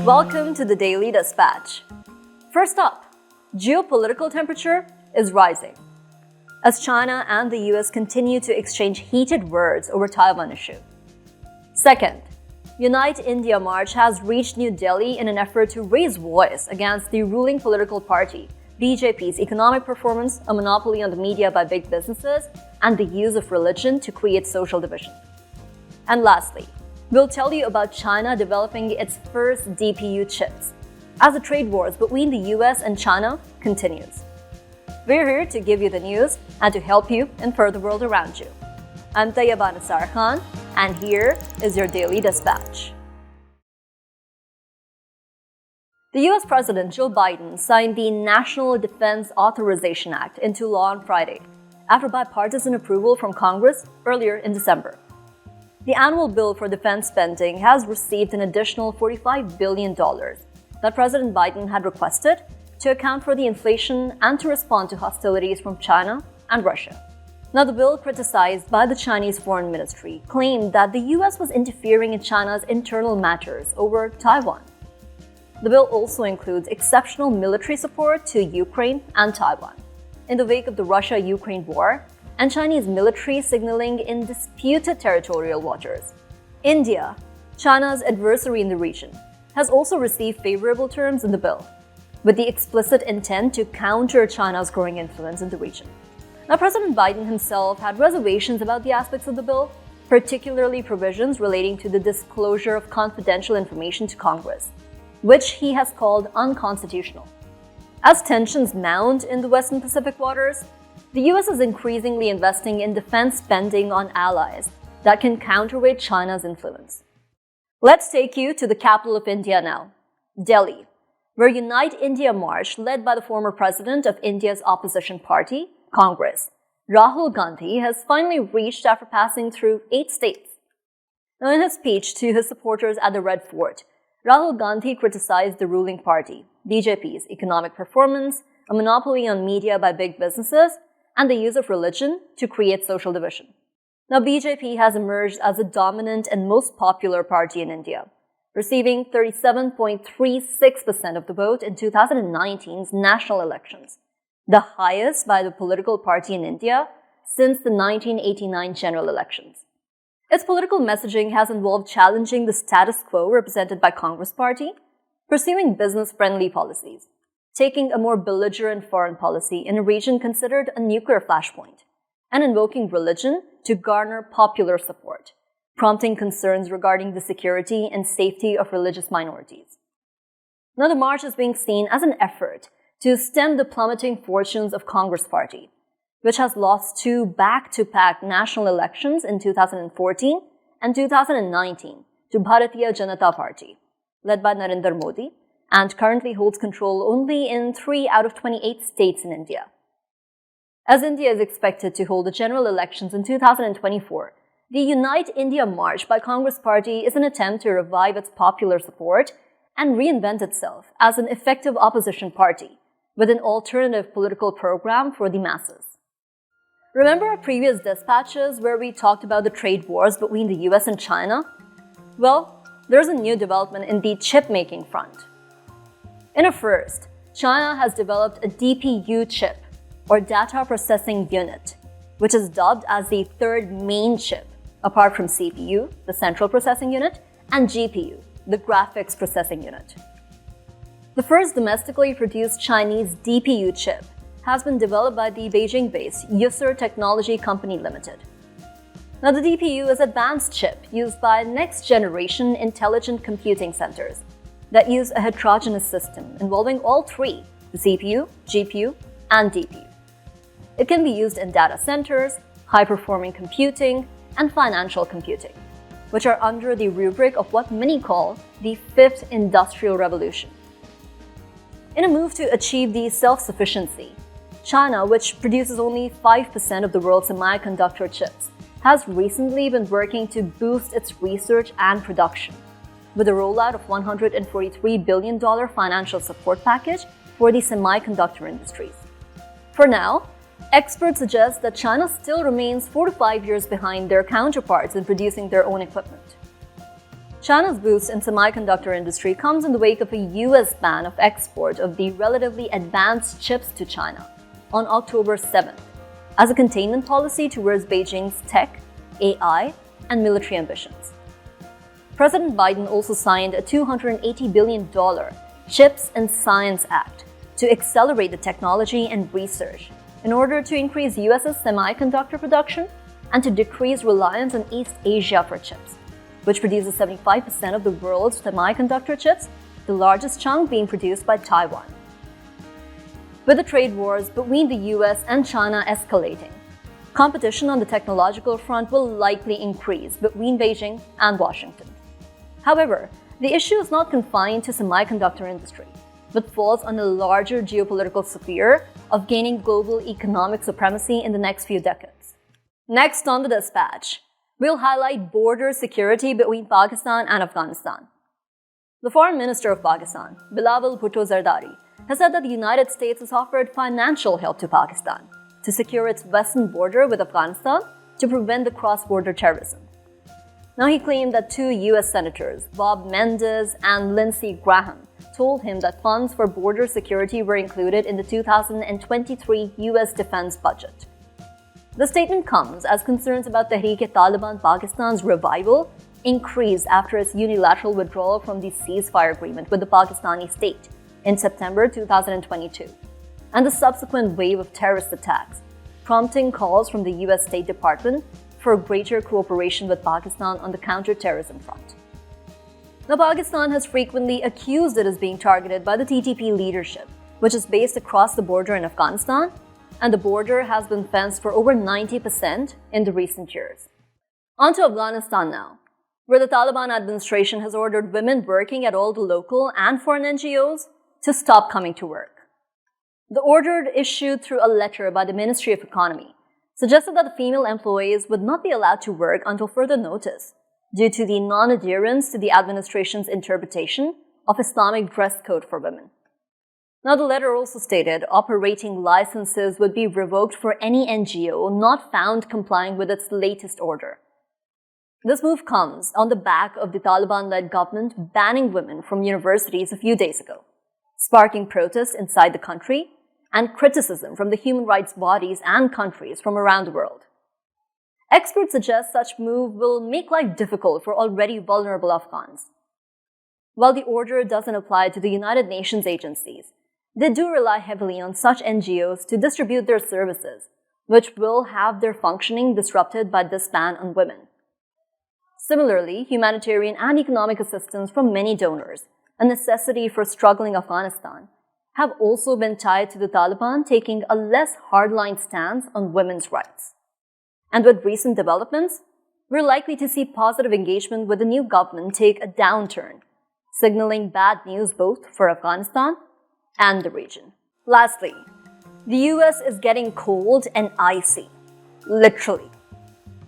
Welcome to the Daily Dispatch. First up, geopolitical temperature is rising as China and the US continue to exchange heated words over Taiwan issue. Second, Unite India March has reached New Delhi in an effort to raise voice against the ruling political party, BJP's economic performance, a monopoly on the media by big businesses, and the use of religion to create social division. And lastly, we'll tell you about China developing its first DPU chips as the trade wars between the US and China continues. We're here to give you the news and to help you infer the world around you. I'm Tayyaba Nisar Khan, and here is your Daily Dispatch. The US President Joe Biden signed the National Defense Authorization Act into law on Friday, after bipartisan approval from Congress earlier in December. The annual bill for defense spending has received an additional $45 billion that President Biden had requested to account for the inflation and to respond to hostilities from China and Russia. Now, the bill, criticized by the Chinese Foreign Ministry, claimed that the US was interfering in China's internal matters over Taiwan. The bill also includes exceptional military support to Ukraine and Taiwan in the wake of the Russia-Ukraine war and Chinese military signaling in disputed territorial waters. India, China's adversary in the region, has also received favorable terms in the bill, with the explicit intent to counter China's growing influence in the region. Now, President Biden himself had reservations about the aspects of the bill, particularly provisions relating to the disclosure of confidential information to Congress, which he has called unconstitutional. As tensions mount in the Western Pacific waters, the US is increasingly investing in defense spending on allies that can counterweight China's influence. Let's take you to the capital of India now, Delhi, where Unite India March, led by the former president of India's opposition party, Congress, Rahul Gandhi, has finally reached after passing through 8 states. Now, in his speech to his supporters at the Red Fort, Rahul Gandhi criticized the ruling party, BJP's economic performance, a monopoly on media by big businesses, and the use of religion to create social division. Now, BJP has emerged as the dominant and most popular party in India, receiving 37.36% of the vote in 2019's national elections, the highest by the political party in India since the 1989 general elections. Its political messaging has involved challenging the status quo represented by Congress Party, pursuing business-friendly policies, taking a more belligerent foreign policy in a region considered a nuclear flashpoint, and invoking religion to garner popular support, prompting concerns regarding the security and safety of religious minorities. Now, the march is being seen as an effort to stem the plummeting fortunes of Congress Party, which has lost 2 back-to-back national elections in 2014 and 2019 to Bharatiya Janata Party, led by Narendra Modi, and currently holds control only in 3 out of 28 states in India. As India is expected to hold the general elections in 2024, the Unite India March by Congress Party is an attempt to revive its popular support and reinvent itself as an effective opposition party with an alternative political program for the masses. Remember our previous dispatches where we talked about the trade wars between the US and China? Well, there's a new development in the chip-making front. In a first, China has developed a DPU chip, or data processing unit, which is dubbed as the third main chip, apart from CPU, the central processing unit, and GPU, the graphics processing unit. The first domestically produced Chinese DPU chip has been developed by the Beijing-based Infer Technology Company Limited. Now, the DPU is an advanced chip used by next-generation intelligent computing centers that use a heterogeneous system involving all 3, the CPU, GPU, and DPU. It can be used in data centers, high-performing computing, and financial computing, which are under the rubric of what many call the 5th Industrial Revolution. In a move to achieve the self-sufficiency, China, which produces only 5% of the world's semi-conductor chips, has recently been working to boost its research and production, with a rollout of $143 billion financial support package for the semiconductor industries. For now, experts suggest that China still remains 4 to 5 years behind their counterparts in producing their own equipment. China's boost in semiconductor industry comes in the wake of a US ban of export of the relatively advanced chips to China on October 7th as a containment policy towards Beijing's tech, AI, and military ambitions. President Biden also signed a $280 billion Chips and Science Act to accelerate the technology and research in order to increase US's semiconductor production and to decrease reliance on East Asia for chips, which produces 75% of the world's semiconductor chips, the largest chunk being produced by Taiwan. With the trade wars between the US and China escalating, competition on the technological front will likely increase between Beijing and Washington. However, the issue is not confined to semiconductor industry, but falls on a larger geopolitical sphere of gaining global economic supremacy in the next few decades. Next on the dispatch, we'll highlight border security between Pakistan and Afghanistan. The Foreign Minister of Pakistan, Bilawal Bhutto Zardari, has said that the United States has offered financial help to Pakistan to secure its western border with Afghanistan to prevent the cross-border terrorism. Now he claimed that two US senators, Bob Menendez and Lindsey Graham, told him that funds for border security were included in the 2023 US defense budget. The statement comes as concerns about Tehreek-e-Taliban Pakistan's revival increased after its unilateral withdrawal from the ceasefire agreement with the Pakistani state in September 2022, and the subsequent wave of terrorist attacks, prompting calls from the US State Department for greater cooperation with Pakistan on the counter-terrorism front. Now, Pakistan has frequently accused it as being targeted by the TTP leadership, which is based across the border in Afghanistan, and the border has been fenced for over 90% in the recent years. On to Afghanistan now, where the Taliban administration has ordered women working at all the local and foreign NGOs to stop coming to work. The order, issued through a letter by the Ministry of Economy, suggested that the female employees would not be allowed to work until further notice due to the non-adherence to the administration's interpretation of Islamic dress code for women. Now, the letter also stated operating licenses would be revoked for any NGO not found complying with its latest order. This move comes on the back of the Taliban-led government banning women from universities a few days ago, sparking protests inside the country and criticism from the human rights bodies and countries from around the world. Experts suggest such move will make life difficult for already vulnerable Afghans. While the order doesn't apply to the United Nations agencies, they do rely heavily on such NGOs to distribute their services, which will have their functioning disrupted by this ban on women. Similarly, humanitarian and economic assistance from many donors, a necessity for struggling Afghanistan, have also been tied to the Taliban taking a less hardline stance on women's rights. And with recent developments, we're likely to see positive engagement with the new government take a downturn, signaling bad news both for Afghanistan and the region. Lastly, the US is getting cold and icy, literally.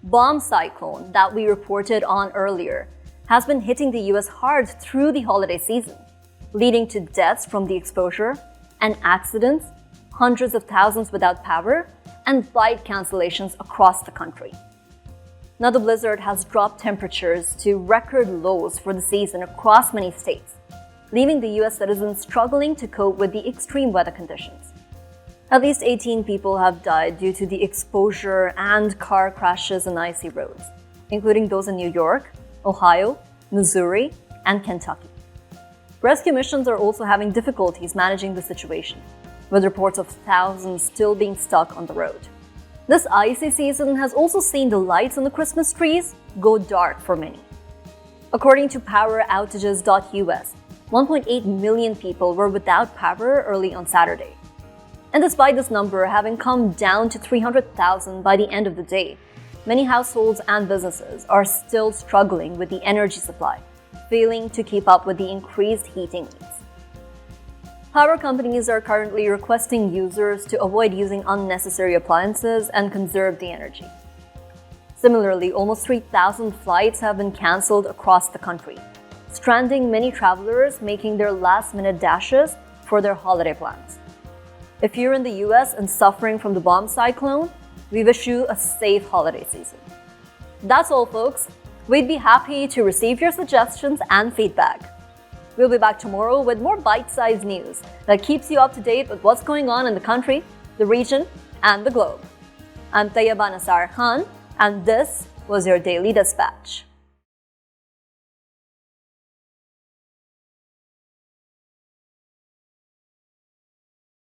Bomb cyclone that we reported on earlier has been hitting the US hard through the holiday season, leading to deaths from the exposure and accidents, hundreds of thousands without power, and flight cancellations across the country. Now, the blizzard has dropped temperatures to record lows for the season across many states, leaving the US citizens struggling to cope with the extreme weather conditions. At least 18 people have died due to the exposure and car crashes on icy roads, including those in New York, Ohio, Missouri, and Kentucky. Rescue missions are also having difficulties managing the situation, with reports of thousands still being stuck on the road. This icy season has also seen the lights on the Christmas trees go dark for many. According to PowerOutages.us, 1.8 million people were without power early on Saturday. And despite this number having come down to 300,000 by the end of the day, many households and businesses are still struggling with the energy supply, failing to keep up with the increased heating needs. Power companies are currently requesting users to avoid using unnecessary appliances and conserve the energy. Similarly, almost 3,000 flights have been cancelled across the country, stranding many travelers making their last-minute dashes for their holiday plans. If you're in the US and suffering from the bomb cyclone, we wish you a safe holiday season. That's all, folks. We'd be happy to receive your suggestions and feedback. We'll be back tomorrow with more bite-sized news that keeps you up to date with what's going on in the country, the region, and the globe. I'm Tayyaba Nasar Khan, and this was your Daily Dispatch.